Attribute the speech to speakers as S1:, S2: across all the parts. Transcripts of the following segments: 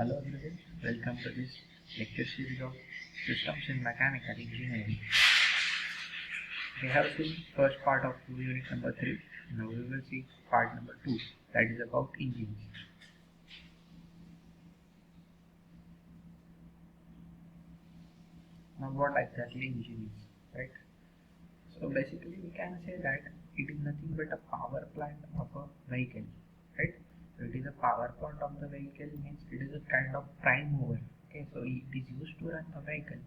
S1: Hello everyone, welcome to this lecture series of Systems in Mechanical Engineering. We have seen first part of unit number 3. Now we will see part number 2, that is about engines. Now what exactly engine is, right? So basically we can say that it is nothing but a power plant of a vehicle, right? So it is a power plant of the vehicle, means it is a kind of prime mover. Okay, so it is used to run a vehicle.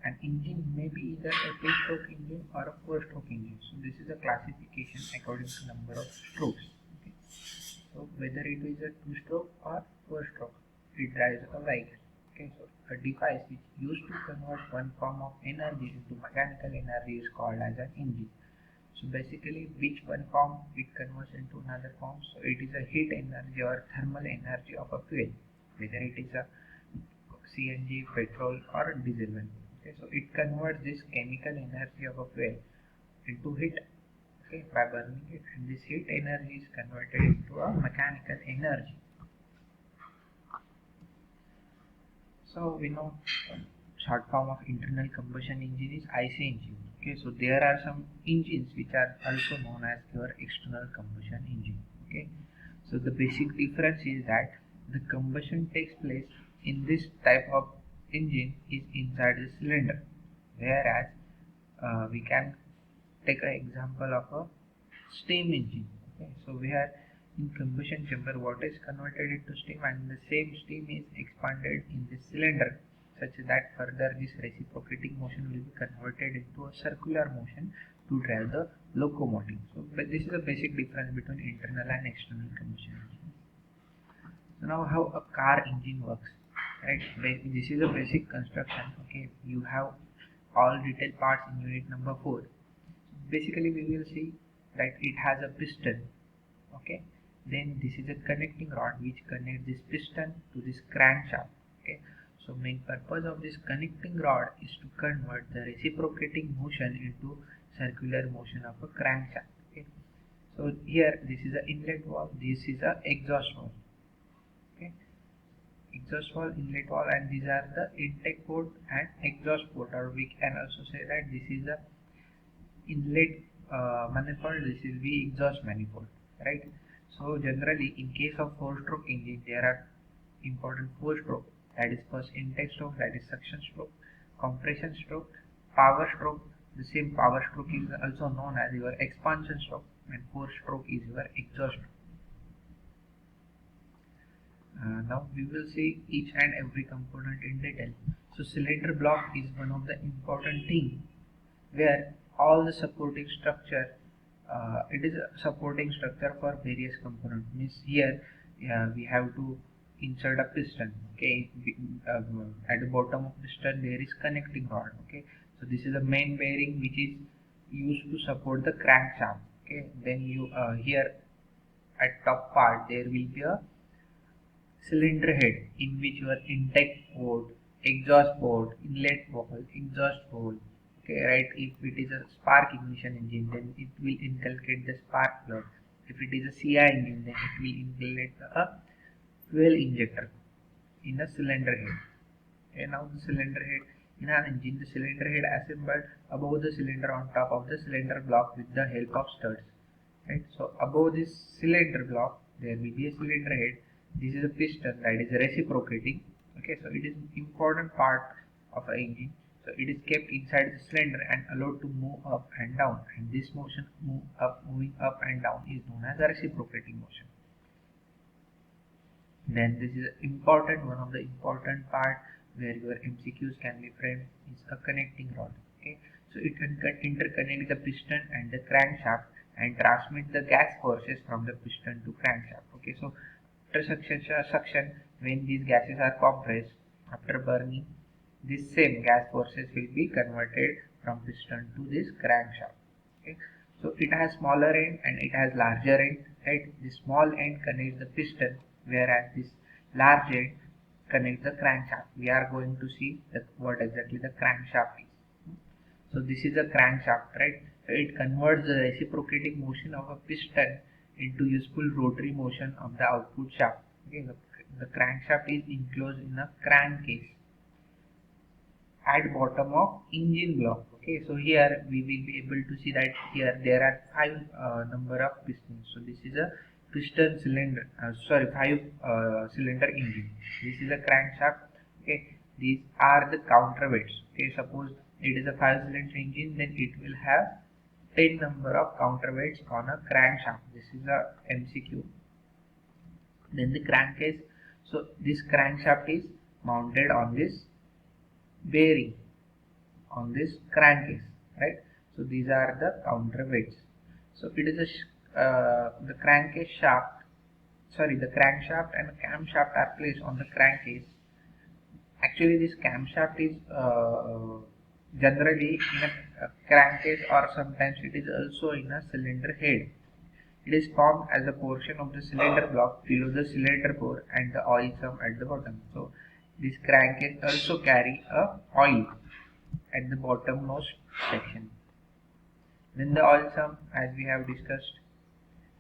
S1: An engine may be either a two-stroke engine or a four-stroke engine. So this is a classification according to number of strokes. Okay. So whether it is a two-stroke or four-stroke, it drives a vehicle. Okay. So a device which used to convert one form of energy into mechanical energy is called as an engine. So basically, which one form it converts into another form. So it is a heat energy or thermal energy of a fuel, whether it is a CNG, petrol or diesel one. Okay, so it converts this chemical energy of a fuel into heat, okay, by burning it, and this heat energy is converted into a mechanical energy. So we know short form of internal combustion engine is IC engine. Okay, so there are some engines which are also known as your external combustion engine. Okay, so the basic difference is that the combustion takes place in this type of engine is inside the cylinder, whereas we can take an example of a steam engine. Okay, so we have in combustion chamber water is converted into steam, and the same steam is expanded in the cylinder such that further this reciprocating motion will be converted into a circular motion to drive the locomotive. So but this is a basic difference between internal and external combustion engine. So now how a car engine works, right? This is a basic construction. Okay, you have all detailed parts in unit number 4. Basically we will see that it has a piston. Okay, then this is a connecting rod which connects this piston to this crankshaft. Okay, so main purpose of this connecting rod is to convert the reciprocating motion into circular motion of a crankshaft. Okay, so here this is a inlet valve, this is a exhaust valve. Okay, exhaust valve, inlet valve, and these are the intake port and exhaust port, or we can also say that this is a inlet manifold, this is the exhaust manifold, right? So generally in case of four-stroke engine there are important four stroke, that is first intake stroke, that is suction stroke, compression stroke, power stroke. The same power stroke is also known as your expansion stroke, and four stroke is your exhaust stroke. Now we will see each and every component in detail. So cylinder block is one of the important thing where all the supporting structure, it is a supporting structure for various components. Means here we have to insert a piston. Okay, at the bottom of piston there is connecting rod. Okay, so this is the main bearing which is used to support the crankshaft. Okay, then you here at top part there will be a cylinder head in which your intake port, exhaust port, inlet valve, exhaust valve. Okay, right? If it is a spark ignition engine, then it will inculcate the spark plug. If it is a CI engine, then it will inculcate a fuel injector in a cylinder head. Okay, now the cylinder head in an engine, the cylinder head assembled above the cylinder on top of the cylinder block with the help of studs. Right? So above this cylinder block, there will be a cylinder head. This is a piston that is reciprocating. Okay, so it is important part of an engine. So it is kept inside the cylinder and allowed to move up and down, and this motion moving up and down is known as a reciprocating motion. Then this is important, one of the important part where your MCQs can be framed is a connecting rod. Okay, so it can interconnect the piston and the crankshaft and transmit the gas forces from the piston to crankshaft. Okay, so after suction, when these gases are compressed, after burning, this same gas forces will be converted from piston to this crankshaft. Okay, so it has smaller end and it has larger end. Right, the small end connects the piston, whereas this large end connects the crankshaft. We are going to see what exactly the crankshaft is. So this is a crankshaft, right? So it converts the reciprocating motion of a piston into useful rotary motion of the output shaft. Okay, the The crankshaft is enclosed in a crankcase at bottom of engine block. Okay, so here we will be able to see that here there are five number of pistons. So this is a piston cylinder, five cylinder engine. This is a crankshaft. Okay, these are the counterweights. Okay, suppose it is a 5-cylinder engine, then it will have 10 number of counterweights on a crankshaft. This is a MCQ. Then the crankcase. So this crankshaft is mounted on this bearing on this crankcase, right? So these are the counterweights. So it is the crankcase shaft, the crankshaft and camshaft are placed on the crankcase. Actually, this camshaft is generally in a crankcase, or sometimes it is also in a cylinder head. It is formed as a portion of the cylinder block below the cylinder bore and the oil sump at the bottom. So this crankcase also carry a oil at the bottommost section. Then the oil sump, as we have discussed.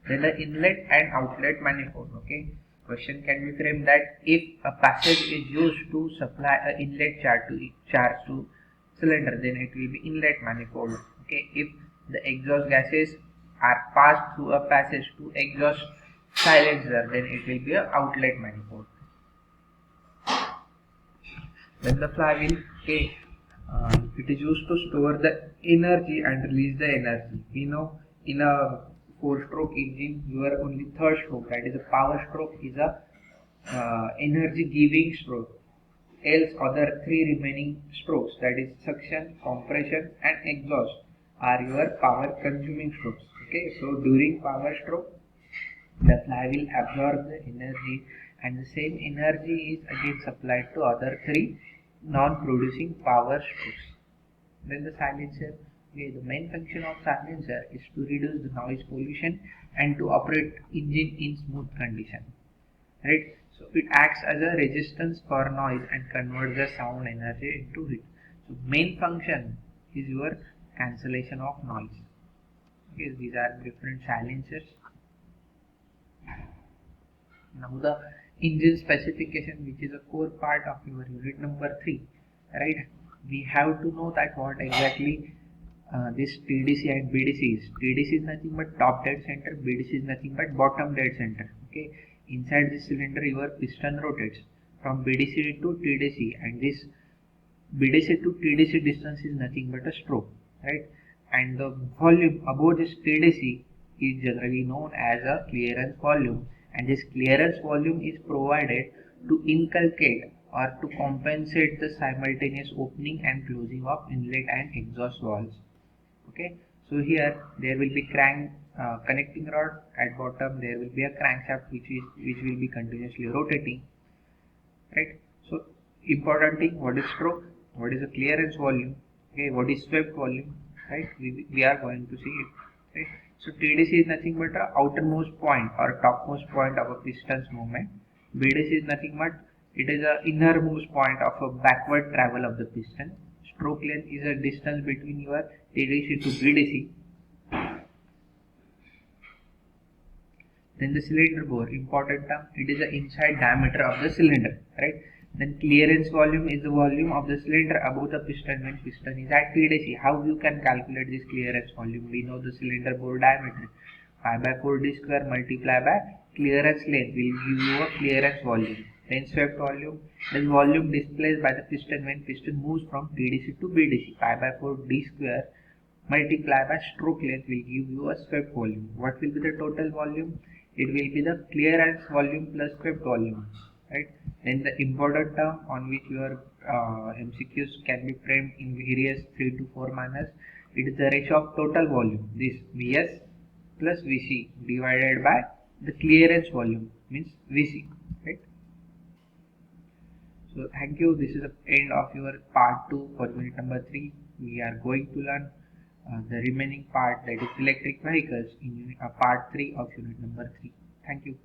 S1: Then the inlet and outlet manifold. Okay, question can be framed that if a passage is used to supply an inlet charge to cylinder, then it will be inlet manifold. Okay, if the exhaust gases are passed through a passage to exhaust silencer, then it will be an outlet manifold. Then the flywheel. Okay, it is used to store the energy and release the energy. We know in a 4-stroke engine, your only third stroke, that is a power stroke, is a energy giving stroke. Else other 3 remaining strokes, that is suction, compression and exhaust, are your power consuming strokes. Okay, so during power stroke, the flywheel absorbs the energy, and the same energy is again supplied to other 3 non-producing power strokes. Then the silencer. Okay, the main function of silencer is to reduce the noise pollution and to operate engine in smooth condition. Right? So it acts as a resistance for noise and converts the sound energy into heat. So main function is your cancellation of noise. Okay, these are different silencers. Now the engine specification, which is a core part of your unit number 3, right? We have to know that what exactly this TDC and BDC is. TDC is nothing but top dead center, BDC is nothing but bottom dead center. Okay, inside this cylinder your piston rotates from BDC to TDC, and this BDC to TDC distance is nothing but a stroke, right? And the volume above this TDC is generally known as a clearance volume, and this clearance volume is provided to inculcate or to compensate the simultaneous opening and closing of inlet and exhaust valves. Okay, so here there will be connecting rod at bottom. There will be a crankshaft which will be continuously rotating, right? So important thing, what is stroke, what is the clearance volume, okay, what is swept volume, right? We are going to see it, right? So TDC is nothing but a outermost point or topmost point of a piston's movement. BDC is nothing but it is a innermost point of a backward travel of the piston. Stroke length is a distance between your TDC to BDC. Then the cylinder bore, important term, it is the inside diameter of the cylinder, right? Then clearance volume is the volume of the cylinder above the piston when piston is at TDC. How you can calculate this clearance volume? We know the cylinder bore diameter. Pi by 4d square multiplied by clearance length will give you a clearance volume. Then swept volume, the volume displaced by the piston when piston moves from TDC to BDC. Pi by 4d square multiplied by stroke length will give you a swept volume. What will be the total volume? It will be the clearance volume plus swept volume, right? Then the important term on which your MCQs can be framed in various 3 to 4 manners, it is the ratio of total volume, this Vs plus Vc divided by the clearance volume, means Vc, right? So thank you. This is the end of your part 2 for unit number 3. We are going to learn the remaining part, that is electric vehicles, in part 3 of unit number 3. Thank you.